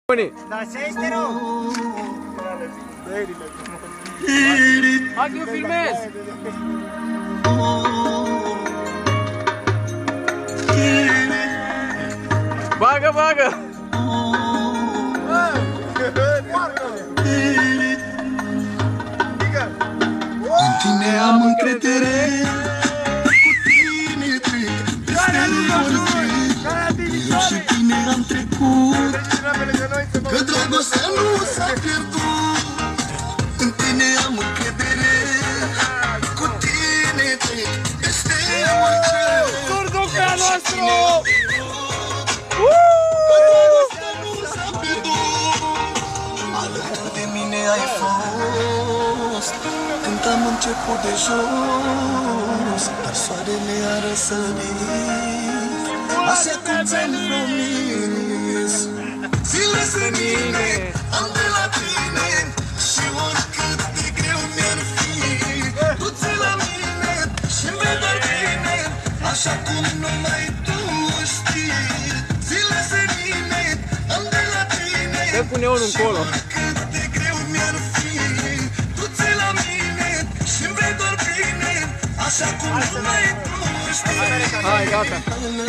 Da, ce este rău? Hai că eu filmez! Bagă, bagă! În tine am încredere, cu tine trec peste orice. Eu și tine am trecut, că dragostea nu s-a pierdut. În tine am încredere, cu tine trec peste orice. Surducea nostru! Dragostea nu s-a pierdut. Alături de mine ai fost când am început de jos, dar soarele a răsărit, așa cum ți-am promis. Zile senine am de la tine și oricât de greu mi-ar fi, du-ți la mine și-mi vei doar bine, așa cum numai tu știi. Zile senine am de la tine Dă cu neonul încolo. Așa cum numai tu știi. Hai, gata!